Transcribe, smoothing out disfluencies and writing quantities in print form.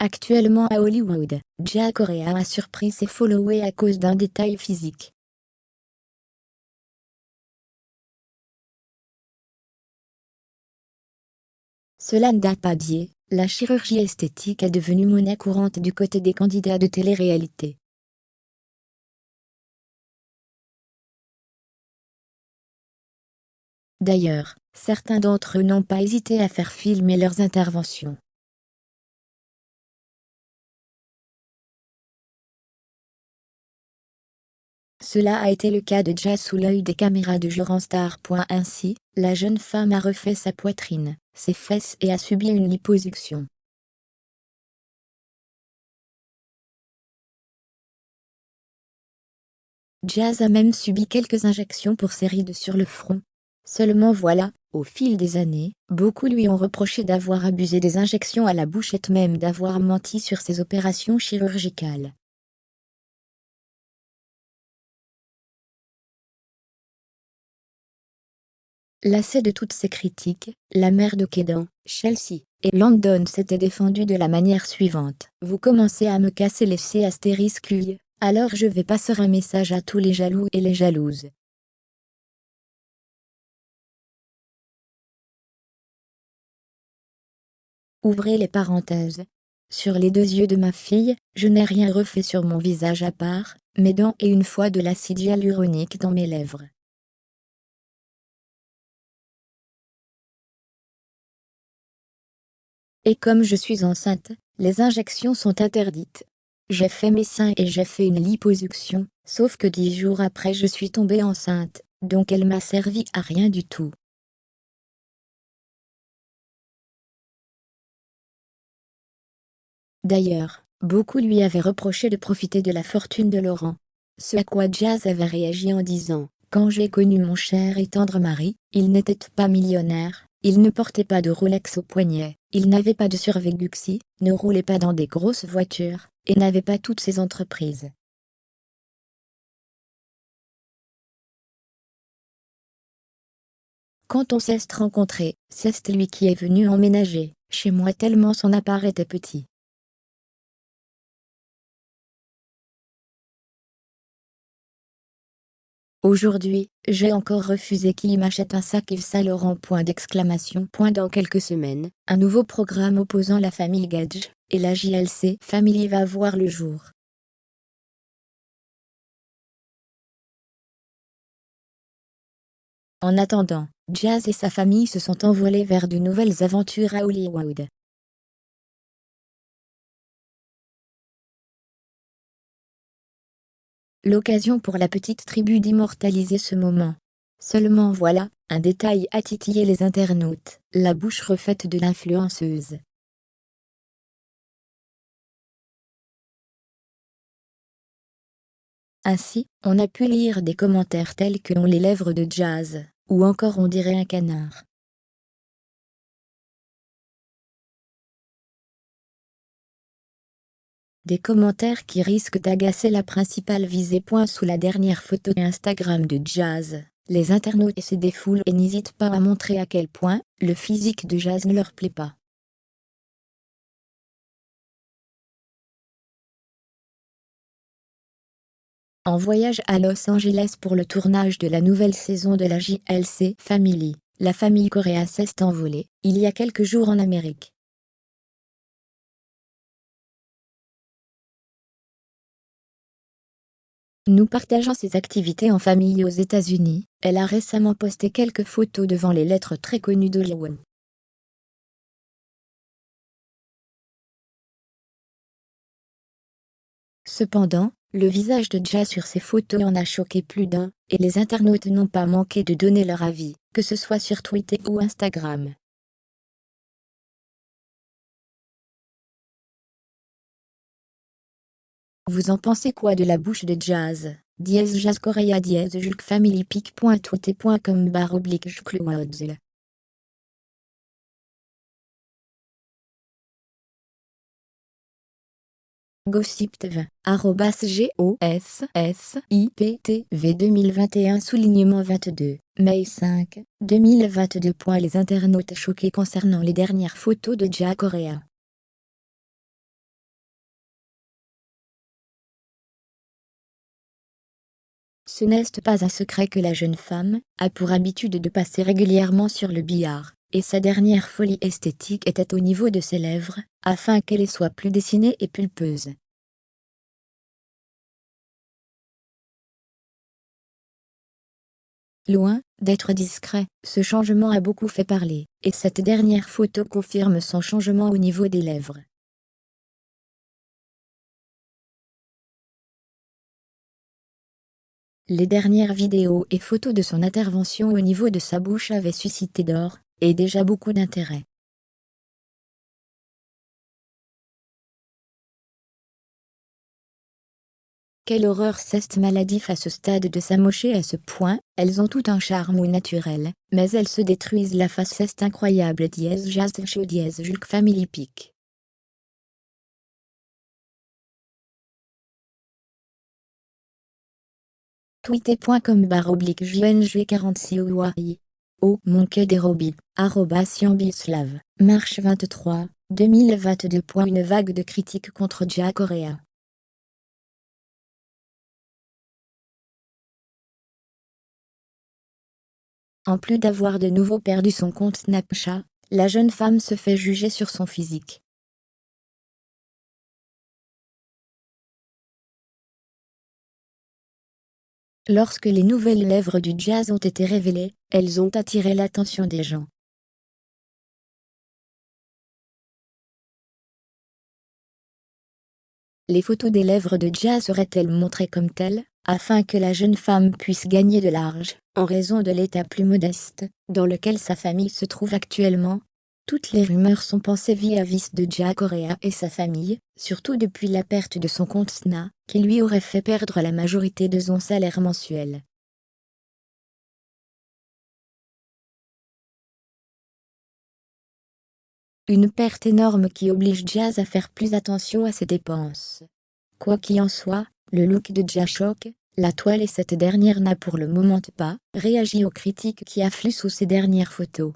Actuellement à Hollywood, Jazz Correa a surpris ses followers à cause d'un détail physique. Cela ne date pas d'hier, la chirurgie esthétique est devenue monnaie courante du côté des candidats de télé-réalité. D'ailleurs, certains d'entre eux n'ont pas hésité à faire filmer leurs interventions. Cela a été le cas de Jazz sous l'œil des caméras de Star. Ainsi, la jeune femme a refait sa poitrine, ses fesses et a subi une liposuction. Jazz a même subi quelques injections pour ses rides sur le front. Seulement voilà, au fil des années, beaucoup lui ont reproché d'avoir abusé des injections à la bouche et même d'avoir menti sur ses opérations chirurgicales. Lassée de toutes ces critiques, la mère de Kedan, Chelsea, et Landon s'était défendue de la manière suivante. Vous commencez à me casser les C***, alors je vais passer un message à tous les jaloux et les jalouses. Ouvrez les parenthèses. Sur les 2 yeux de ma fille, je n'ai rien refait sur mon visage à part mes dents et une fois de l'acide hyaluronique dans mes lèvres. Et comme je suis enceinte, les injections sont interdites. J'ai fait mes seins et j'ai fait une liposuction, sauf que 10 jours après je suis tombée enceinte, donc elle m'a servi à rien du tout. D'ailleurs, beaucoup lui avaient reproché de profiter de la fortune de Laurent. Ce à quoi Jazz avait réagi en disant « Quand j'ai connu mon cher et tendre mari, il n'était pas millionnaire, il ne portait pas de Rolex au poignet, il n'avait pas de survêt Gucci, ne roulait pas dans des grosses voitures, et n'avait pas toutes ses entreprises. » Quand on s'est rencontrés, c'est lui qui est venu emménager chez moi tellement son appart était petit. Aujourd'hui, j'ai encore refusé qu'il m'achète un sac Yves Saint Laurent. Dans quelques semaines, un nouveau programme opposant la famille Gage et la JLC Family va voir le jour. En attendant, Jazz et sa famille se sont envolés vers de nouvelles aventures à Hollywood. L'occasion pour la petite tribu d'immortaliser ce moment. Seulement voilà, un détail a titillé les internautes, la bouche refaite de l'influenceuse. Ainsi, on a pu lire des commentaires tels que « on les lèvres de Jazz » ou encore « on dirait un canard ». Des commentaires qui risquent d'agacer la principale visée. Sous la dernière photo Instagram de Jazz, les internautes se défoulent et n'hésitent pas à montrer à quel point le physique de Jazz ne leur plaît pas. En voyage à Los Angeles pour le tournage de la nouvelle saison de la JLC Family, la famille Correa s'est envolée, il y a quelques jours en Amérique. Nous partageons ses activités en famille aux États-Unis. Elle a récemment posté quelques photos devant les lettres très connues d'Hollywood. Cependant, le visage de Jazz sur ces photos en a choqué plus d'un, et les internautes n'ont pas manqué de donner leur avis, que ce soit sur Twitter ou Instagram. Vous en pensez quoi de la bouche de Jazz? Jazz Correa Julk Family pic.twitter.com/jclouds GossipTV, @GOSSIPTV 2021 _22, mai 5, 2022. Les internautes choqués concernant les dernières photos de Jazz Correa. Ce n'est pas un secret que la jeune femme a pour habitude de passer régulièrement sur le billard, et sa dernière folie esthétique était au niveau de ses lèvres, afin qu'elles soient plus dessinées et pulpeuses. Loin d'être discret, ce changement a beaucoup fait parler, et cette dernière photo confirme son changement au niveau des lèvres. Les dernières vidéos et photos de son intervention au niveau de sa bouche avaient suscité d'or, et déjà beaucoup d'intérêt. Quelle horreur cette maladie à ce stade de s'amocher à ce point, elles ont tout un charme au naturel, mais elles se détruisent la face c'est incroyable jazz show Julk Family Pic. Twitter.com/JNG46 Ouari. Oh mon quai des Roby, @Yambislav, Marche 23, 2022. Une vague de critiques contre Ja Corea. En plus d'avoir de nouveau perdu son compte Snapchat, la jeune femme se fait juger sur son physique. Lorsque les nouvelles lèvres du jazz ont été révélées, elles ont attiré l'attention des gens. Les photos des lèvres de Jazz seraient-elles montrées comme telles, afin que la jeune femme puisse gagner de l'argent, en raison de l'état plus modeste, dans lequel sa famille se trouve actuellement? Toutes les rumeurs sont pensées vis-à-vis de Ja Corea et sa famille, surtout depuis la perte de son compte Sna, qui lui aurait fait perdre la majorité de son salaire mensuel. Une perte énorme qui oblige Jazz à faire plus attention à ses dépenses. Quoi qu'il en soit, le look de Ja choque la toile et cette dernière n'a pour le moment pas réagi aux critiques qui affluent sous ces dernières photos.